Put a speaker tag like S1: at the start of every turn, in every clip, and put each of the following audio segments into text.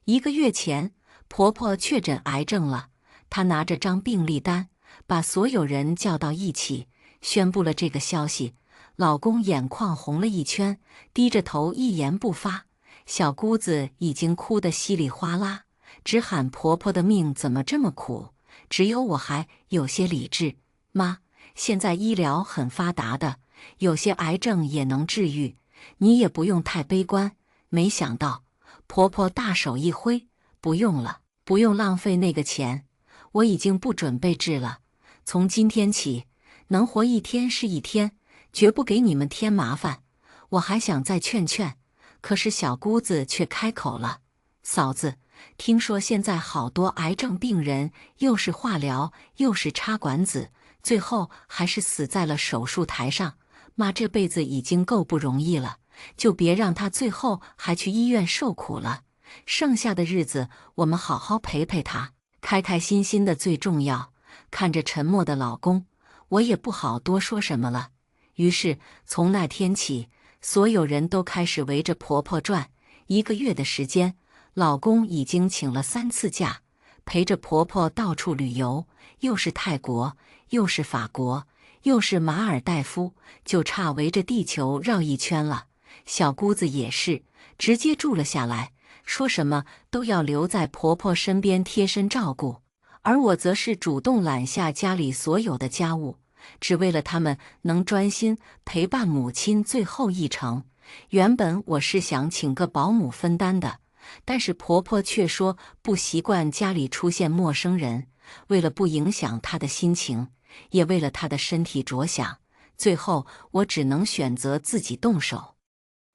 S1: 1个月前，婆婆确诊癌症了。她拿着张病历单，把所有人叫到一起，宣布了这个消息。老公眼眶红了一圈，低着头一言不发。小姑子已经哭得稀里哗啦，只喊婆婆的命怎么这么苦。只有我还有些理智。妈，现在医疗很发达的，有些癌症也能治愈，你也不用太悲观。没想到，婆婆大手一挥，不用了，不用浪费那个钱，我已经不准备治了。从今天起，能活一天是一天，绝不给你们添麻烦。我还想再劝劝，可是小姑子却开口了：嫂子，听说现在好多癌症病人又是化疗又是插管子，最后还是死在了手术台上。妈这辈子已经够不容易了，就别让她最后还去医院受苦了。剩下的日子我们好好陪陪她，开开心心的最重要。看着沉默的老公，我也不好多说什么了。于是从那天起，所有人都开始围着婆婆转。1个月的时间，老公已经请了3次假，陪着婆婆到处旅游，又是泰国，又是法国，又是马尔代夫，就差围着地球绕一圈了。小姑子也是，直接住了下来，说什么都要留在婆婆身边贴身照顾。而我则是主动揽下家里所有的家务，只为了他们能专心陪伴母亲最后一程。原本我是想请个保姆分担的，但是婆婆却说不习惯家里出现陌生人，为了不影响她的心情，也为了她的身体着想，最后我只能选择自己动手。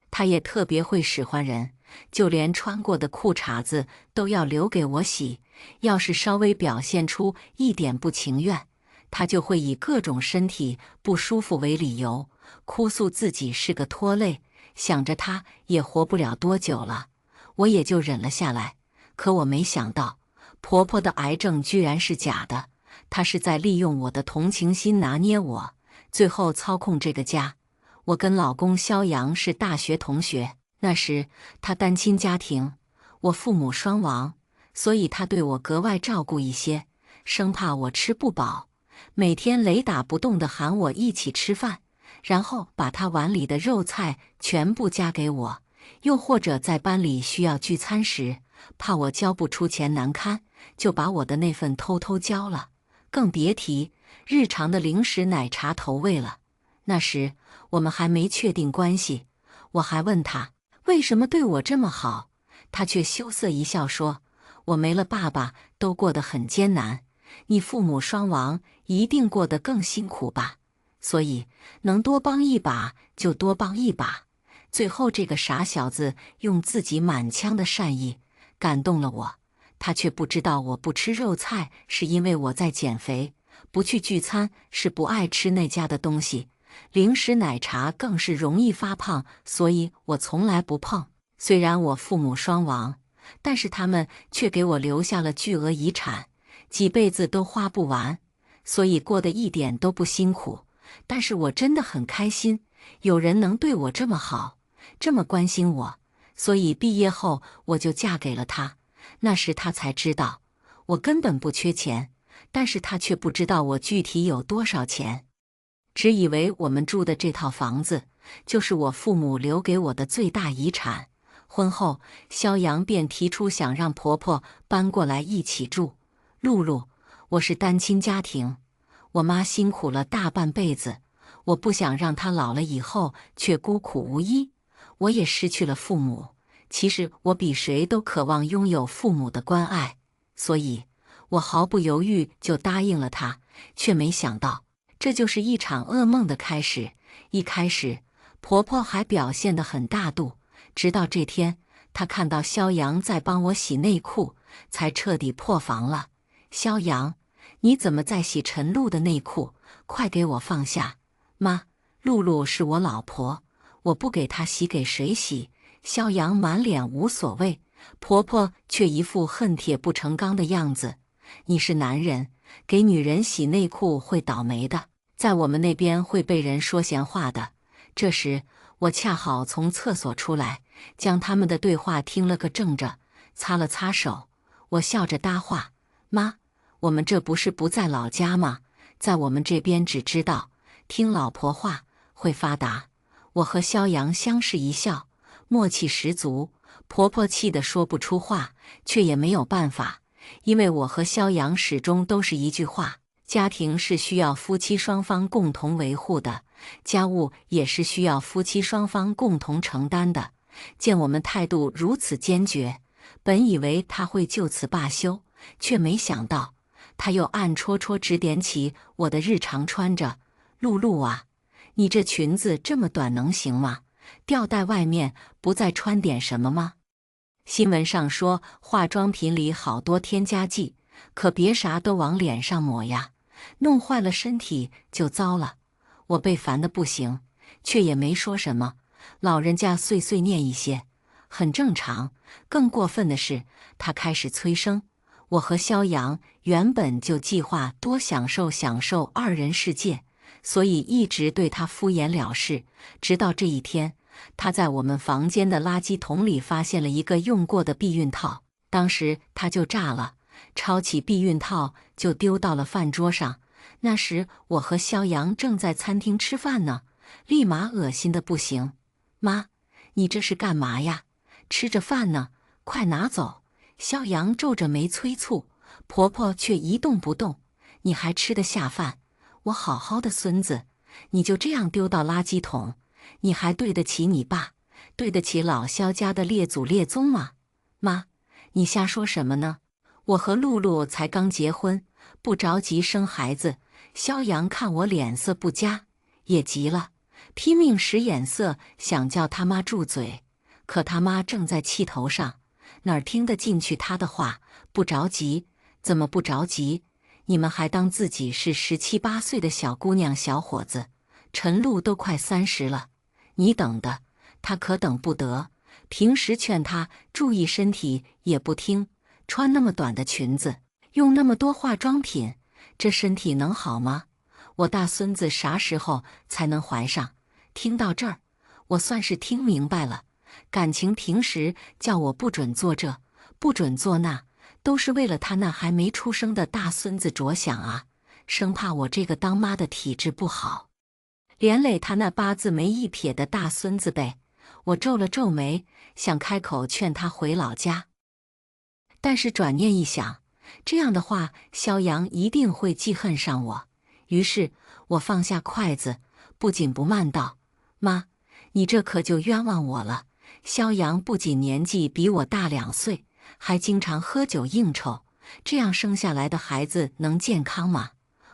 S1: 她也特别会使唤人，就连穿过的裤衩子都要留给我洗。要是稍微表现出一点不情愿，她就会以各种身体不舒服为理由，哭诉自己是个拖累，想着她也活不了多久了。我也就忍了下来。可我没想到，婆婆的癌症居然是假的，她是在利用我的同情心拿捏我，最后操控这个家。我跟老公肖阳是大学同学，那时他单亲家庭，我父母双亡，所以他对我格外照顾一些，生怕我吃不饱，每天雷打不动地喊我一起吃饭，然后把他碗里的肉菜全部夹给我。又或者在班里需要聚餐时，怕我交不出钱难堪，就把我的那份偷偷交了。更别提日常的零食奶茶投喂了。那时我们还没确定关系，我还问他为什么对我这么好，他却羞涩一笑说：我没了爸爸都过得很艰难，你父母双亡一定过得更辛苦吧，所以能多帮一把就多帮一把。最后这个傻小子用自己满腔的善意感动了我，他却不知道我不吃肉菜是因为我在减肥，不去聚餐是不爱吃那家的东西，零食奶茶更是容易发胖，所以我从来不碰。虽然我父母双亡，但是他们却给我留下了巨额遗产，几辈子都花不完，所以过得一点都不辛苦。但是我真的很开心，有人能对我这么好，这么关心我，所以毕业后我就嫁给了他。那时他才知道我根本不缺钱，但是他却不知道我具体有多少钱，只以为我们住的这套房子就是我父母留给我的最大遗产。婚后，肖阳便提出想让婆婆搬过来一起住。露露，我是单亲家庭，我妈辛苦了大半辈子，我不想让她老了以后却孤苦无依。我也失去了父母，其实我比谁都渴望拥有父母的关爱，所以我毫不犹豫就答应了她，却没想到这就是一场噩梦的开始。一开始，婆婆还表现得很大度，直到这天，她看到肖阳在帮我洗内裤，才彻底破防了。肖阳，你怎么在洗陈露的内裤？快给我放下！妈，露露是我老婆，我不给她洗给谁洗？肖阳满脸无所谓，婆婆却一副恨铁不成钢的样子。你是男人，给女人洗内裤会倒霉的，在我们那边会被人说闲话的。这时我恰好从厕所出来，将他们的对话听了个正着。擦了擦手，我笑着搭话：妈，我们这不是不在老家吗？在我们这边只知道听老婆话会发达。我和肖阳相视一笑，默契十足。婆婆气得说不出话，却也没有办法，因为我和肖阳始终都是一句话：家庭是需要夫妻双方共同维护的，家务也是需要夫妻双方共同承担的。见我们态度如此坚决，本以为他会就此罢休，却没想到他又暗戳戳指点起我的日常穿着。露露啊，你这裙子这么短能行吗？吊带外面不再穿点什么吗？新闻上说化妆品里好多添加剂，可别啥都往脸上抹呀，弄坏了身体就糟了。我被烦得不行，却也没说什么。老人家碎碎念一些，很正常。更过分的是，他开始催生。我和肖阳原本就计划多享受二人世界，所以一直对他敷衍了事。直到这一天，他在我们房间的垃圾桶里发现了一个用过的避孕套，当时他就炸了，抄起避孕套就丢到了饭桌上。那时我和肖阳正在餐厅吃饭呢，立马恶心的不行。妈，你这是干嘛呀？吃着饭呢，快拿走！肖阳皱着眉催促，婆婆却一动不动。你还吃得下饭？我好好的孙子，你就这样丢到垃圾桶？你还对得起你爸，对得起老肖家的列祖列宗吗？妈，你瞎说什么呢？我和露露才刚结婚，不着急生孩子。肖阳看我脸色不佳，也急了，拼命使眼色想叫他妈住嘴，可他妈正在气头上，哪儿听得进去他的话？不着急？怎么不着急？你们还当自己是17、18岁的小姑娘小伙子，陈露都快30了，你等的，他可等不得。平时劝他注意身体也不听，穿那么短的裙子，用那么多化妆品，这身体能好吗？我大孙子啥时候才能怀上？听到这儿，我算是听明白了，感情平时叫我不准做这，不准做那，都是为了他那还没出生的大孙子着想啊，生怕我这个当妈的体质不好，连累他那八字没一撇的大孙子呗。我皱了皱眉，想开口劝他回老家，但是转念一想，这样的话肖阳一定会记恨上我。于是我放下筷子，不紧不慢道：妈，你这可就冤枉我了。肖阳不仅年纪比我大2岁，还经常喝酒应酬，这样生下来的孩子能健康吗？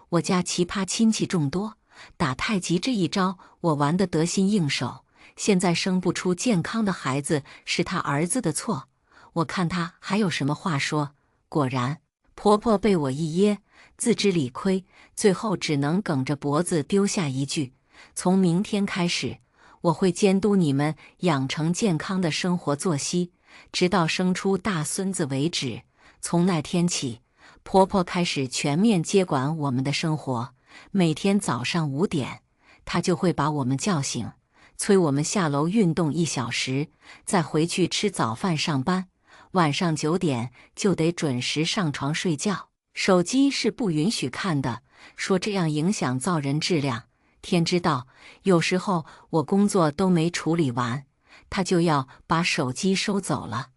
S1: 我家奇葩亲戚众多，打太极这一招我玩得得心应手，现在生不出健康的孩子是他儿子的错，我看他还有什么话说。果然，婆婆被我一噎，自知理亏，最后只能梗着脖子丢下一句：从明天开始，我会监督你们养成健康的生活作息，直到生出大孙子为止。从那天起，婆婆开始全面接管我们的生活，每天早上5点，她就会把我们叫醒，催我们下楼运动1小时，再回去吃早饭上班。晚上9点就得准时上床睡觉，手机是不允许看的，说这样影响造人质量。天知道，有时候我工作都没处理完，他就要把手机收走了。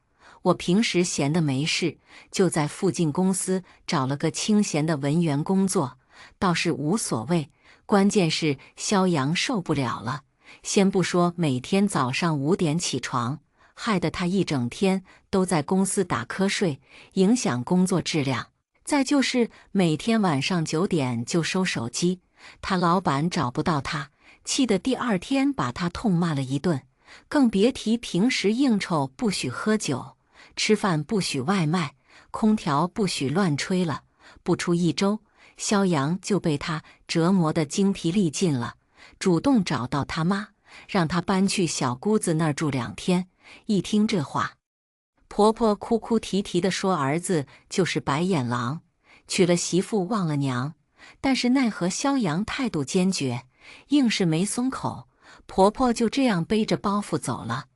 S1: 我平时闲得没事，就在附近公司找了个清闲的文员工作，倒是无所谓。关键是肖阳受不了了，先不说每天早上5点起床，害得他一整天都在公司打瞌睡，影响工作质量。再就是每天晚上9点就收手机，他老板找不到他，气得第2天把他痛骂了一顿。更别提平时应酬不许喝酒，吃饭不许外卖，空调不许乱吹了。不出1周，肖阳就被他折磨得精疲力尽了，主动找到他妈，让他搬去小姑子那儿住2天。一听这话，婆婆哭哭啼啼地说儿子就是白眼狼，娶了媳妇忘了娘。但是奈何肖阳态度坚决，硬是没松口，婆婆就这样背着包袱走了。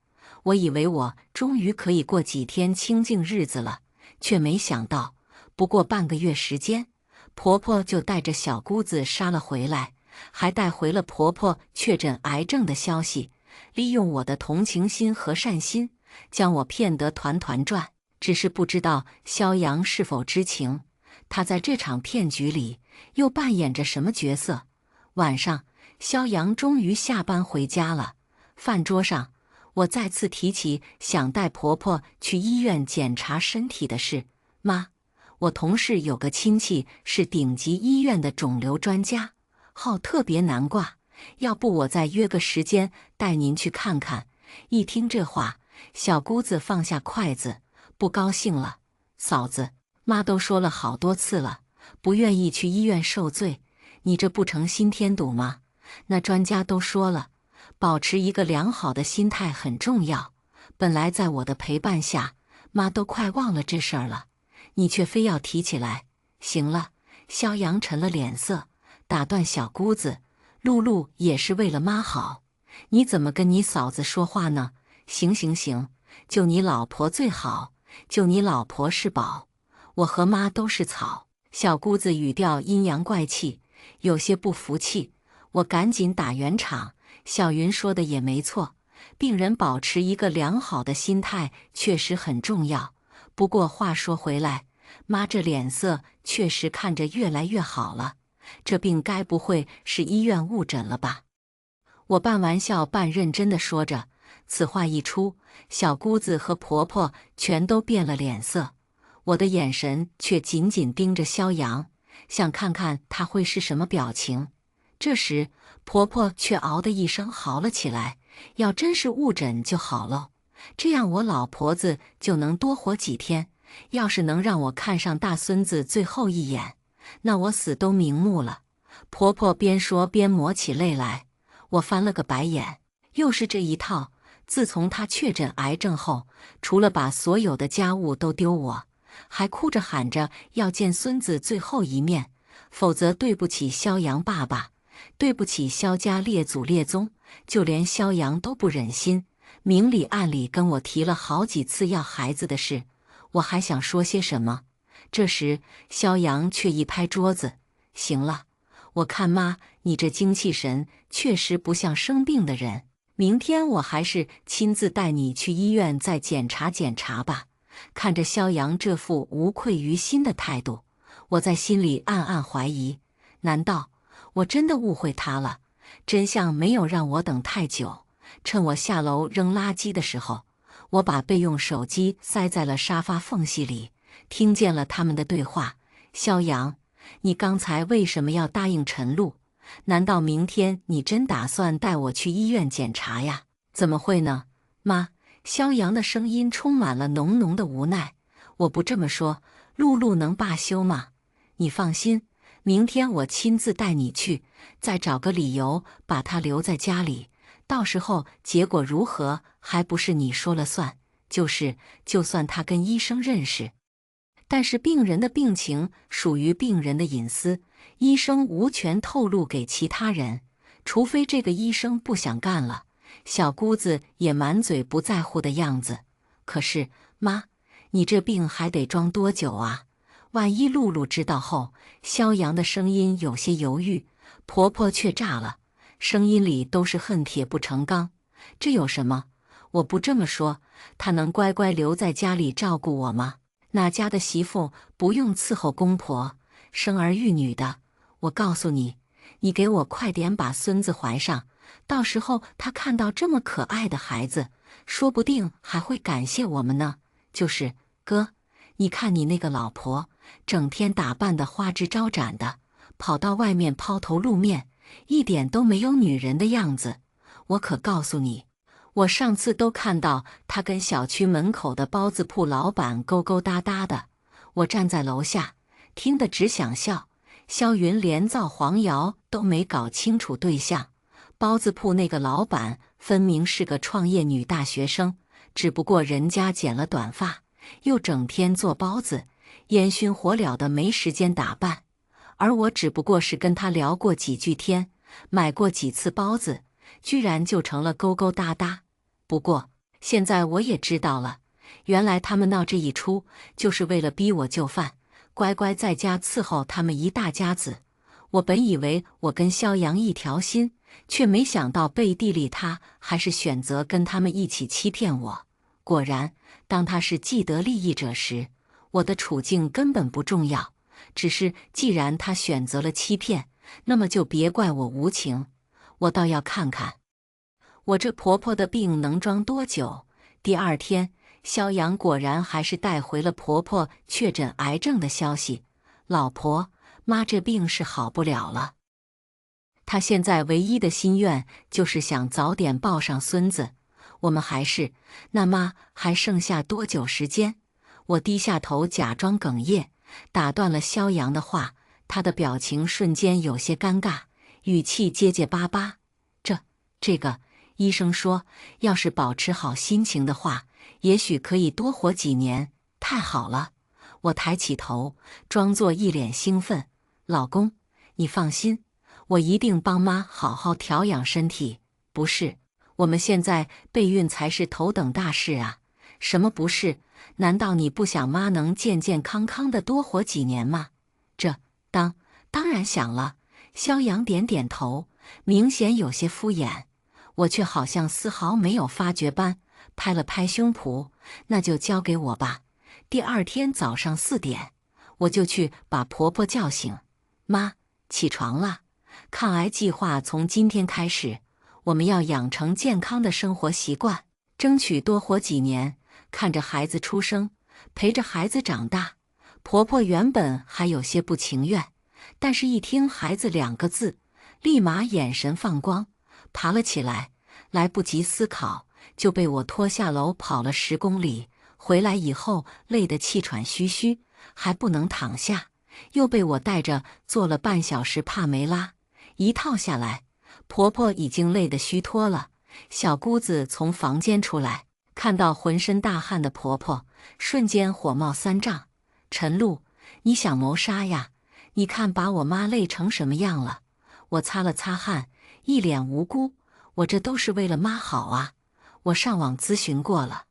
S1: 我以为我终于可以过几天清静日子了，却没想到，不过半个月时间，婆婆就带着小姑子杀了回来，还带回了婆婆确诊癌症的消息，利用我的同情心和善心，将我骗得团团转。只是不知道萧阳是否知情，他在这场骗局里又扮演着什么角色。晚上，萧阳终于下班回家了。饭桌上，我再次提起想带婆婆去医院检查身体的事。妈，我同事有个亲戚是顶级医院的肿瘤专家，号特别难挂，要不我再约个时间带您去看看。一听这话，小姑子放下筷子，不高兴了。嫂子，妈都说了好多次了，不愿意去医院受罪，你这不成心添堵吗？那专家都说了，保持一个良好的心态很重要。本来在我的陪伴下，妈都快忘了这事儿了，你却非要提起来。行了，萧阳沉了脸色，打断小姑子，露露也是为了妈好，你怎么跟你嫂子说话呢？行行行，就你老婆最好，就你老婆是宝，我和妈都是草。小姑子语调阴阳怪气，有些不服气。我赶紧打圆场，小云说的也没错，病人保持一个良好的心态确实很重要。不过话说回来，妈这脸色确实看着越来越好了，这病该不会是医院误诊了吧？我半玩笑半认真地说着。此话一出，小姑子和婆婆全都变了脸色，我的眼神却紧紧盯着萧阳，想看看他会是什么表情。这时，婆婆却嗷的一声嚎了起来：“要真是误诊就好了，这样我老婆子就能多活几天。要是能让我看上大孙子最后一眼，那我死都瞑目了。”婆婆边说边抹起泪来，我翻了个白眼，又是这一套。自从她确诊癌症后，除了把所有的家务都丢我，还哭着喊着要见孙子最后一面，否则对不起萧阳爸爸，对不起萧家列祖列宗。就连萧阳都不忍心，明里暗里跟我提了好几次要孩子的事。我还想说些什么，这时萧阳却一拍桌子：“行了，我看妈你这精气神确实不像生病的人。明天我还是亲自带你去医院再检查检查吧。”看着萧阳这副无愧于心的态度，我在心里暗暗怀疑，难道我真的误会他了？真相没有让我等太久，趁我下楼扔垃圾的时候，我把备用手机塞在了沙发缝隙里，听见了他们的对话。萧阳，你刚才为什么要答应陈露？难道明天你真打算带我去医院检查呀？怎么会呢？妈，萧阳的声音充满了浓浓的无奈。我不这么说，露露能罢休吗？你放心，明天我亲自带你去，再找个理由把她留在家里。到时候结果如何，还不是你说了算。就算她跟医生认识，但是病人的病情属于病人的隐私，医生无权透露给其他人，除非这个医生不想干了。小姑子也满嘴不在乎的样子。可是，妈，你这病还得装多久啊？万一露露知道后……萧阳的声音有些犹豫，婆婆却炸了，声音里都是恨铁不成钢。这有什么？我不这么说，她能乖乖留在家里照顾我吗？哪家的媳妇不用伺候公婆，生儿育女的？我告诉你，你给我快点把孙子怀上，到时候他看到这么可爱的孩子，说不定还会感谢我们呢。哥，你看你那个老婆，整天打扮得花枝招展的，跑到外面抛头露面，一点都没有女人的样子。我可告诉你，我上次都看到她跟小区门口的包子铺老板勾勾搭搭的，我站在楼下，听得只想笑。萧云连造黄谣都没搞清楚对象，包子铺那个老板分明是个创业女大学生，只不过人家剪了短发，又整天做包子，烟熏火燎的没时间打扮。而我只不过是跟他聊过几句天，买过几次包子，居然就成了勾勾搭搭。不过现在我也知道了，原来他们闹这一出，就是为了逼我就范，乖乖在家伺候他们一大家子。我本以为我跟萧阳一条心，却没想到背地里他还是选择跟他们一起欺骗我。果然，当他是既得利益者时，我的处境根本不重要。只是既然他选择了欺骗，那么就别怪我无情。我倒要看看，我这婆婆的病能装多久。第二天，萧阳果然还是带回了婆婆确诊癌症的消息。老婆，妈这病是好不了了。她现在唯一的心愿就是想早点抱上孙子。我们那妈还剩下多久时间？我低下头假装哽咽，打断了萧阳的话。他的表情瞬间有些尴尬，语气结结巴巴。这个，医生说，要是保持好心情的话，也许可以多活几年。太好了！我抬起头，装作一脸兴奋。老公，你放心，我一定帮妈好好调养身体。不是，我们现在备孕才是头等大事啊！什么不是？难道你不想妈能健健康康的多活几年吗？当然想了。萧阳点点头，明显有些敷衍。我却好像丝毫没有发觉般，拍了拍胸脯，那就交给我吧。第二天早上4点，我就去把婆婆叫醒。妈，起床了。抗癌计划从今天开始，我们要养成健康的生活习惯，争取多活几年。看着孩子出生，陪着孩子长大，婆婆原本还有些不情愿，但是一听孩子2个字，立马眼神放光，爬了起来，来不及思考，就被我拖下楼跑了10公里。回来以后累得气喘吁吁，还不能躺下，又被我带着做了半小时帕梅拉。一套下来，婆婆已经累得虚脱了。小姑子从房间出来，看到浑身大汗的婆婆，瞬间火冒3丈。陈露，你想谋杀呀？你看把我妈累成什么样了。我擦了擦汗，一脸无辜。我这都是为了妈好啊。我上网咨询过了，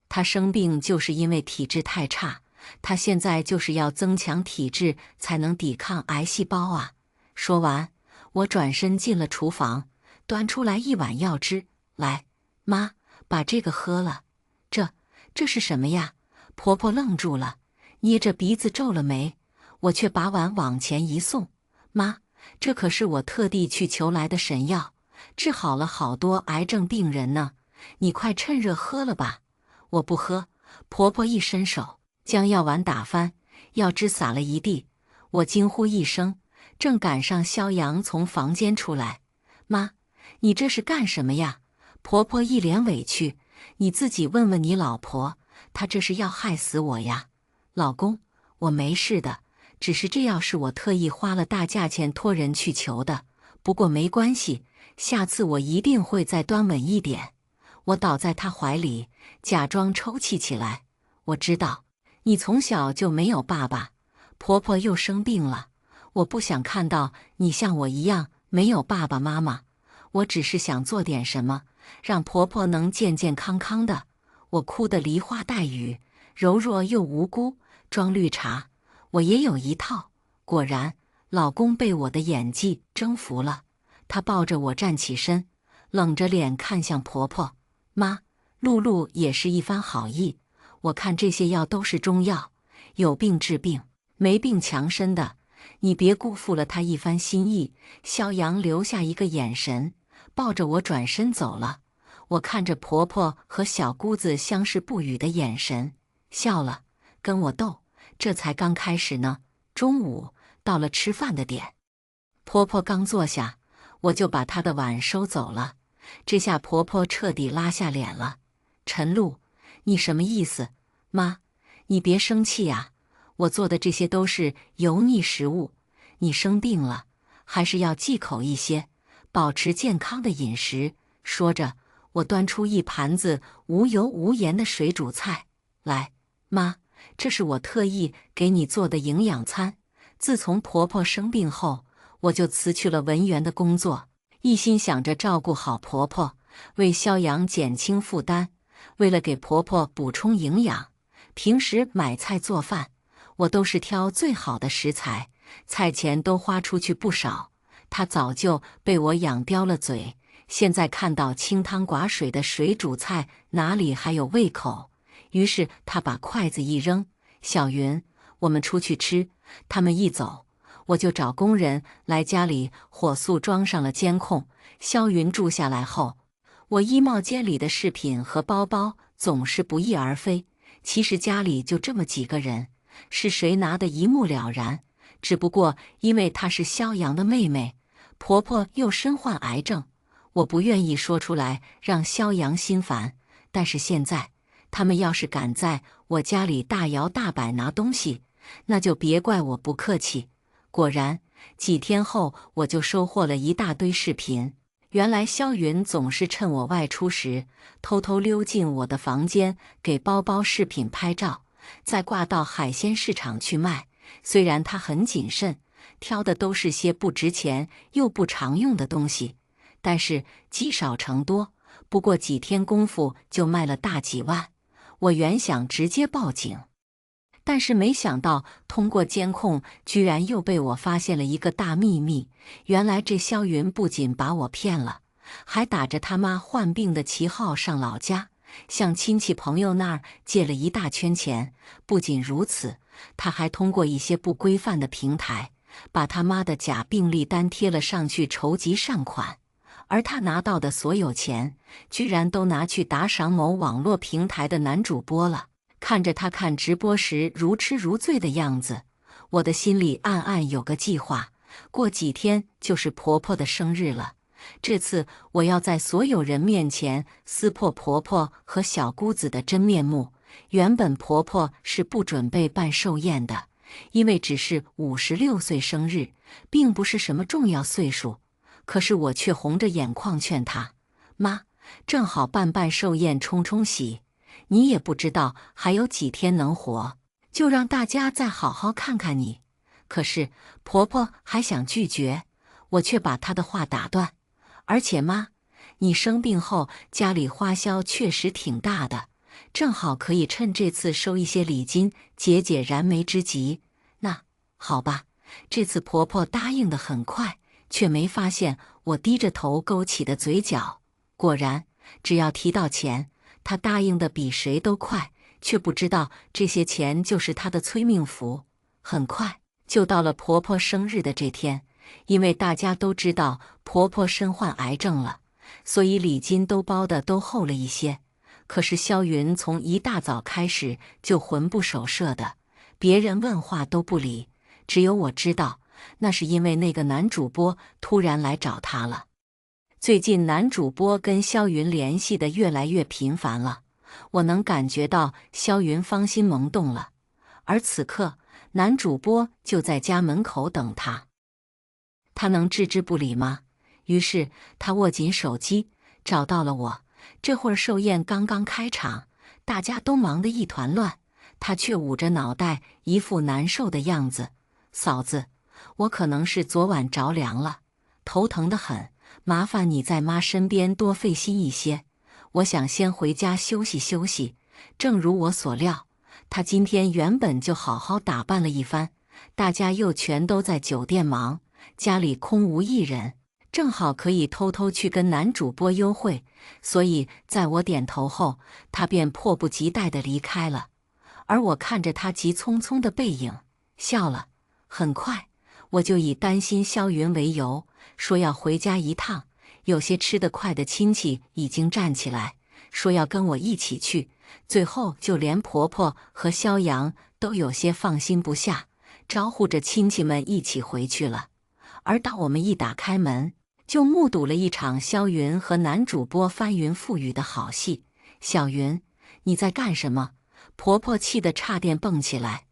S1: 她生病就是因为体质太差，她现在就是要增强体质才能抵抗癌细胞啊。说完，我转身进了厨房，端出来1碗药汁。来，妈，把这个喝了。这是什么呀？婆婆愣住了，捏着鼻子皱了眉。我却把碗往前一送。妈，这可是我特地去求来的神药，治好了好多癌症病人呢。你快趁热喝了吧。我不喝。婆婆一伸手，将药碗打翻，药汁洒了一地。我惊呼一声，正赶上萧阳从房间出来。妈，你这是干什么呀？婆婆一脸委屈。你自己问问你老婆，她这是要害死我呀。老公，我没事的，只是这药是我特意花了大价钱托人去求的。不过没关系，下次我一定会再端稳一点。我倒在她怀里，假装抽泣起来。我知道，你从小就没有爸爸，婆婆又生病了，我不想看到你像我一样没有爸爸妈妈。我只是想做点什么，让婆婆能健健康康的。我哭得梨花带雨，柔弱又无辜，装绿茶。我也有一套。果然，老公被我的演技征服了。他抱着我站起身，冷着脸看向婆婆。妈，露露也是一番好意。我看这些药都是中药，有病治病，没病强身的。你别辜负了她一番心意。萧阳留下一个眼神，抱着我转身走了。我看着婆婆和小姑子相视不语的眼神，笑了，跟我斗，这才刚开始呢。中午到了吃饭的点，婆婆刚坐下，我就把她的碗收走了。这下婆婆彻底拉下脸了。陈露，你什么意思？妈，你别生气啊，我做的这些都是油腻食物，你生病了，还是要忌口一些，保持健康的饮食。说着，我端出一盘子无油无盐的水煮菜。来，妈，这是我特意给你做的营养餐。自从婆婆生病后，我就辞去了文员的工作，一心想着照顾好婆婆，为萧阳减轻负担。为了给婆婆补充营养，平时买菜做饭，我都是挑最好的食材，菜钱都花出去不少。她早就被我养刁了嘴，现在看到清汤寡水的水煮菜，哪里还有胃口？于是她把筷子一扔：“小云，我们出去吃。”他们一走，我就找工人来家里火速装上了监控。肖云住下来后，我衣帽间里的饰品和包包总是不翼而飞。其实家里就这么几个人，是谁拿的一目了然。只不过因为她是肖阳的妹妹，婆婆又身患癌症，我不愿意说出来让肖阳心烦。但是现在，他们要是敢在我家里大摇大摆拿东西，那就别怪我不客气。果然，几天后我就收获了一大堆饰品。原来肖云总是趁我外出时，偷偷溜进我的房间，给包包饰品拍照，再挂到海鲜市场去卖。虽然他很谨慎，挑的都是些不值钱又不常用的东西，但是积少成多，不过几天功夫就卖了大几万。我原想直接报警，但是没想到通过监控，居然又被我发现了一个大秘密。原来这肖云不仅把我骗了，还打着他妈患病的旗号上老家，向亲戚朋友那儿借了一大圈钱。不仅如此，他还通过一些不规范的平台，把他妈的假病历单贴了上去筹集善款。而他拿到的所有钱，居然都拿去打赏某网络平台的男主播了。看着他看直播时如痴如醉的样子，我的心里暗暗有个计划，过几天就是婆婆的生日了。这次我要在所有人面前撕破婆婆和小姑子的真面目。原本婆婆是不准备办寿宴的，因为只是56岁生日，并不是什么重要岁数。可是我却红着眼眶劝她：“妈，正好办寿宴冲冲喜，你也不知道还有几天能活，就让大家再好好看看你。”可是婆婆还想拒绝，我却把她的话打断。而且妈，你生病后家里花销确实挺大的，正好可以趁这次收一些礼金，解解燃眉之急。那好吧，这次婆婆答应得很快，却没发现我低着头勾起的嘴角。果然，只要提到钱，她答应的比谁都快，却不知道这些钱就是她的催命符。很快就到了婆婆生日的这天，因为大家都知道婆婆身患癌症了，所以礼金都包的都厚了一些。可是肖云从一大早开始就魂不守舍的，别人问话都不理，只有我知道，那是因为那个男主播突然来找他了。最近男主播跟肖云联系的越来越频繁了，我能感觉到肖云芳心萌动了。而此刻，男主播就在家门口等他。他能置之不理吗？于是他握紧手机，找到了我。这会儿寿宴刚刚开场，大家都忙得一团乱，他却捂着脑袋，一副难受的样子。嫂子，我可能是昨晚着凉了，头疼得很，麻烦你在妈身边多费心一些。我想先回家休息休息。正如我所料，她今天原本就好好打扮了一番，大家又全都在酒店忙，家里空无一人，正好可以偷偷去跟男主播幽会。所以在我点头后，她便迫不及待地离开了。而我看着她急匆匆的背影，笑了。很快，我就以担心肖云为由，说要回家一趟。有些吃得快的亲戚已经站起来，说要跟我一起去。最后就连婆婆和肖阳都有些放心不下，招呼着亲戚们一起回去了。而当我们一打开门，就目睹了一场肖云和男主播翻云覆雨的好戏。小云，你在干什么？婆婆气得差点蹦起来。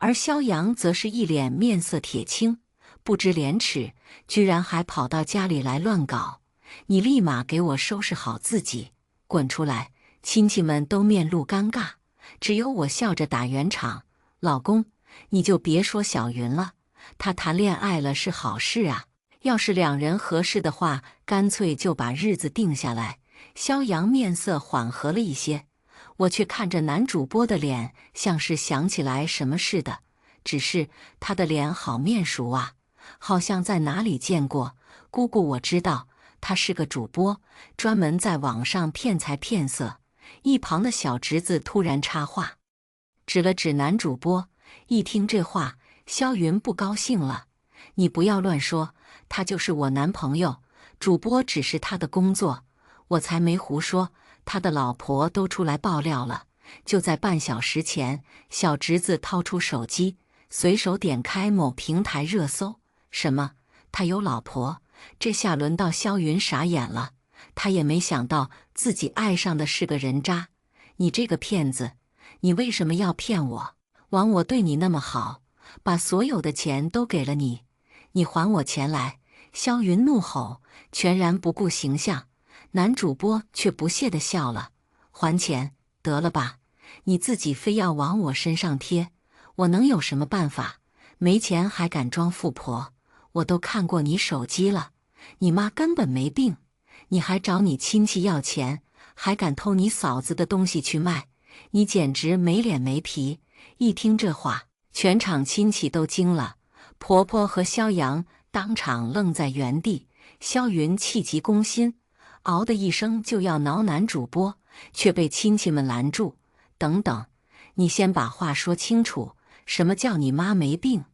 S1: 而肖阳则是一脸面色铁青，不知廉耻，居然还跑到家里来乱搞。你立马给我收拾好自己，滚出来！亲戚们都面露尴尬，只有我笑着打圆场。老公，你就别说小云了，她谈恋爱了是好事啊，要是两人合适的话，干脆就把日子定下来。肖阳面色缓和了一些，我却看着男主播的脸，像是想起来什么似的。只是他的脸好面熟啊，好像在哪里见过。姑姑，我知道他是个主播，专门在网上骗财骗色。一旁的小侄子突然插话，指了指男主播。一听这话，萧云不高兴了：“你不要乱说，他就是我男朋友，主播只是他的工作。”我才没胡说，他的老婆都出来爆料了。就在半小时前，小侄子掏出手机，随手点开某平台热搜，什么他有老婆？这下轮到萧云傻眼了，他也没想到自己爱上的是个人渣。你这个骗子，你为什么要骗我？枉我对你那么好，把所有的钱都给了你，你还我钱来！萧云怒吼，全然不顾形象。男主播却不屑地笑了：“还钱得了吧，你自己非要往我身上贴，我能有什么办法？没钱还敢装富婆？我都看过你手机了，你妈根本没病，你还找你亲戚要钱，还敢偷你嫂子的东西去卖，你简直没脸没皮！”一听这话，全场亲戚都惊了，婆婆和萧阳当场愣在原地。萧云气急攻心，嗷的一声就要挠男主播，却被亲戚们拦住。等等，你先把话说清楚，什么叫你妈没病？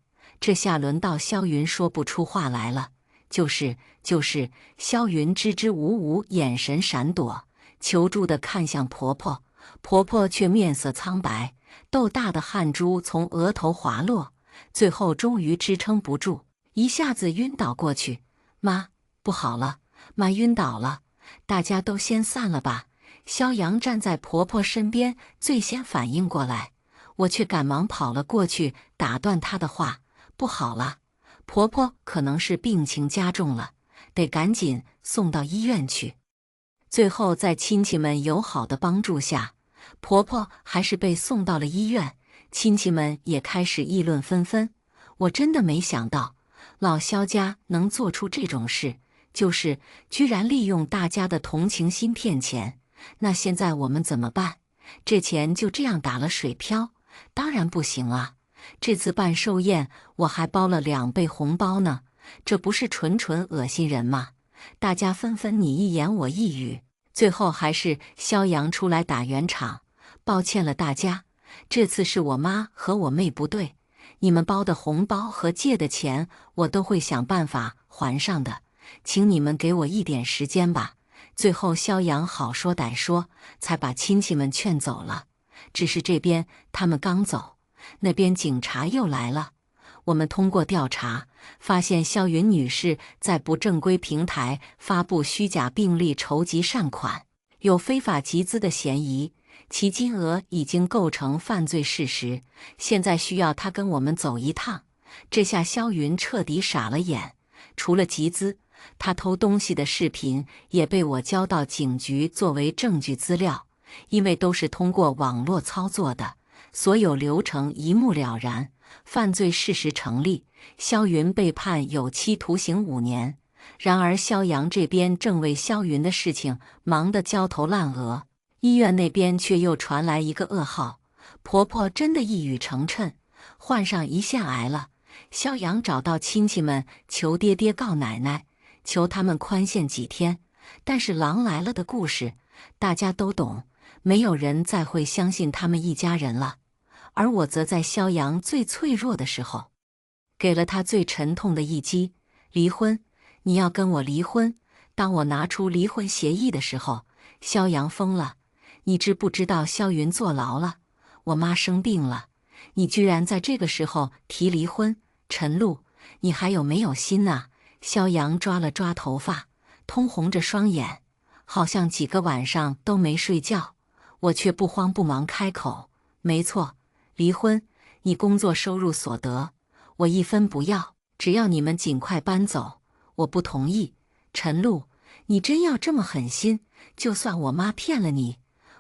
S1: 这下轮到萧云说不出话来了。就是，萧云支支吾吾，眼神闪躲，求助地看向婆婆，婆婆却面色苍白，豆大的汗珠从额头滑落，最后终于支撑不住，一下子晕倒过去。妈，不好了，妈晕倒了，大家都先散了吧。萧阳站在婆婆身边，最先反应过来，我却赶忙跑了过去，打断她的话：“不好了，婆婆可能是病情加重了，得赶紧送到医院去。”最后在亲戚们友好的帮助下，婆婆还是被送到了医院，亲戚们也开始议论纷纷。我真的没想到，老萧家能做出这种事，就是居然利用大家的同情心骗钱。那现在我们怎么办？这钱就这样打了水漂？当然不行啊！这次办寿宴，我还包了2倍红包呢，这不是纯恶心人吗？大家纷纷你一言我一语，最后还是萧阳出来打圆场。抱歉了大家，这次是我妈和我妹不对，你们包的红包和借的钱我都会想办法还上的，请你们给我一点时间吧。最后萧阳好说歹说，才把亲戚们劝走了。只是这边他们刚走，那边警察又来了。我们通过调查，发现萧云女士在不正规平台发布虚假病历筹集善款，有非法集资的嫌疑，其金额已经构成犯罪事实。现在需要她跟我们走一趟。这下萧云彻底傻了眼，除了集资，他偷东西的视频也被我交到警局作为证据资料。因为都是通过网络操作的，所有流程一目了然，犯罪事实成立，萧云被判有期徒刑5年。然而萧阳这边正为萧云的事情忙得焦头烂额，医院那边却又传来一个噩耗，婆婆真的一语成谶，患上胰腺癌了。萧阳找到亲戚们求爹爹告奶奶，求他们宽限几天。但是狼来了的故事大家都懂，没有人再会相信他们一家人了。而我则在萧阳最脆弱的时候，给了他最沉痛的一击：离婚，你要跟我离婚。当我拿出离婚协议的时候，萧阳疯了：你知不知道萧云坐牢了？我妈生病了，你居然在这个时候提离婚？陈露，你还有没有心啊？萧阳抓了抓头发，通红着双眼，好像几个晚上都没睡觉。我却不慌不忙开口：没错，离婚，你工作收入所得，我1分不要，只要你们尽快搬走。我不同意。陈露，你真要这么狠心？就算我妈骗了你，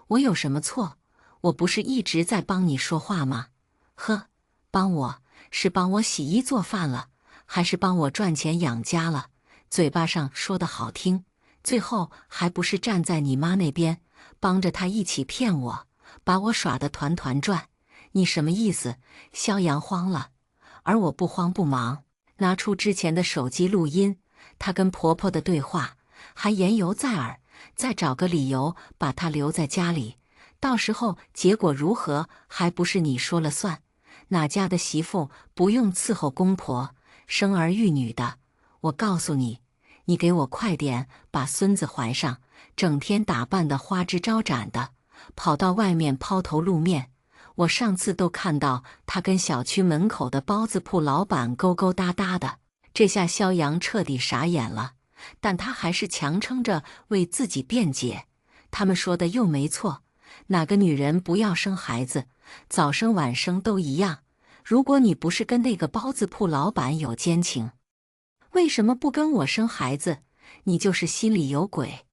S1: 我有什么错？我不是一直在帮你说话吗？呵，帮我是帮我洗衣做饭了，还是帮我赚钱养家了？嘴巴上说的好听，最后还不是站在你妈那边，帮着她一起骗我。把我耍得团团转。你什么意思？萧阳慌了，而我不慌不忙，拿出之前的手机录音，她跟婆婆的对话，还言犹在耳，再找个理由把她留在家里。到时候结果如何，还不是你说了算？哪家的媳妇不用伺候公婆，生儿育女的？我告诉你，你给我快点把孙子怀上，整天打扮得花枝招展的，跑到外面抛头露面。我上次都看到他跟小区门口的包子铺老板勾勾搭搭的。这下萧阳彻底傻眼了，但他还是强撑着为自己辩解。他们说的又没错，哪个女人不要生孩子，早生晚生都一样。如果你不是跟那个包子铺老板有奸情，为什么不跟我生孩子？你就是心里有鬼。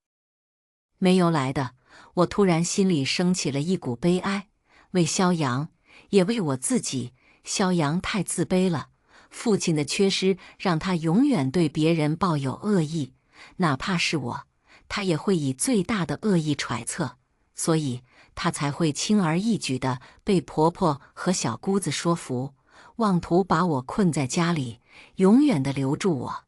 S1: 没由来的，我突然心里升起了一股悲哀，为萧阳，也为我自己。萧阳太自卑了，父亲的缺失让他永远对别人抱有恶意，哪怕是我，他也会以最大的恶意揣测，所以他才会轻而易举地被婆婆和小姑子说服，妄图把我困在家里，永远地留住我。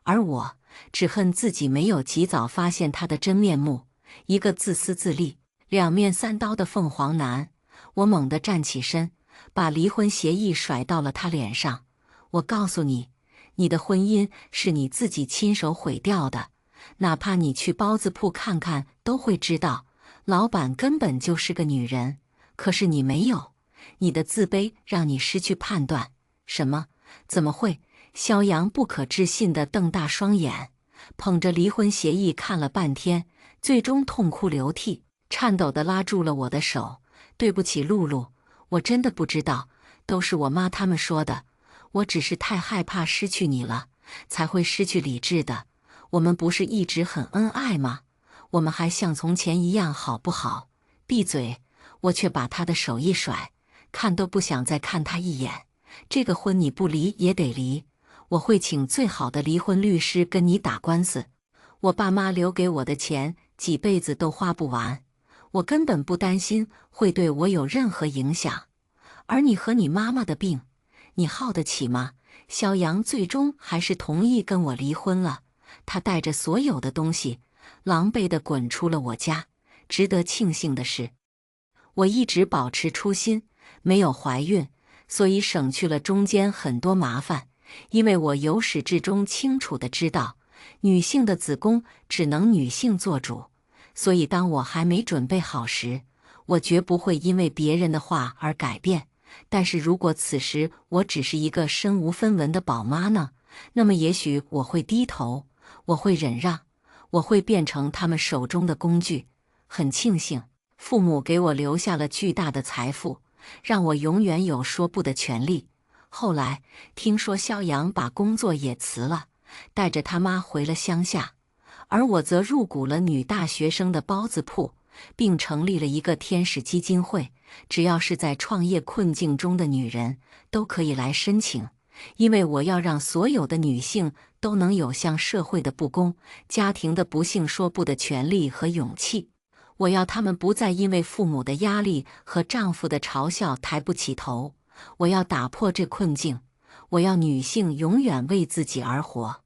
S1: 而我只恨自己没有及早发现他的真面目，一个自私自利、两面三刀的凤凰男。我猛地站起身，把离婚协议甩到了他脸上。我告诉你，你的婚姻是你自己亲手毁掉的，哪怕你去包子铺看看都会知道，老板根本就是个女人。可是你没有，你的自卑让你失去判断。什么？怎么会？萧阳不可置信地瞪大双眼，捧着离婚协议看了半天，最终痛哭流涕，颤抖地拉住了我的手。对不起，露露，我真的不知道，都是我妈他们说的。我只是太害怕失去你了，才会失去理智的。我们不是一直很恩爱吗？我们还像从前一样好不好？闭嘴！我却把他的手一甩，看都不想再看他一眼。这个婚你不离也得离，我会请最好的离婚律师跟你打官司。我爸妈留给我的钱，几辈子都花不完。我根本不担心会对我有任何影响，而你和你妈妈的病，你耗得起吗？萧阳最终还是同意跟我离婚了，他带着所有的东西，狼狈地滚出了我家。值得庆幸的是，我一直保持初心，没有怀孕，所以省去了中间很多麻烦。因为我由始至终清楚地知道，女性的子宫只能女性做主。所以当我还没准备好时，我绝不会因为别人的话而改变。但是如果此时我只是一个身无分文的宝妈呢？那么也许我会低头，我会忍让，我会变成他们手中的工具。很庆幸，父母给我留下了巨大的财富，让我永远有说不的权利。后来听说萧阳把工作也辞了，带着他妈回了乡下。而我则入股了女大学生的包子铺，并成立了一个天使基金会，只要是在创业困境中的女人都可以来申请，因为我要让所有的女性都能有向社会的不公、家庭的不幸说不的权利和勇气。我要她们不再因为父母的压力和丈夫的嘲笑抬不起头。我要打破这困境，我要女性永远为自己而活。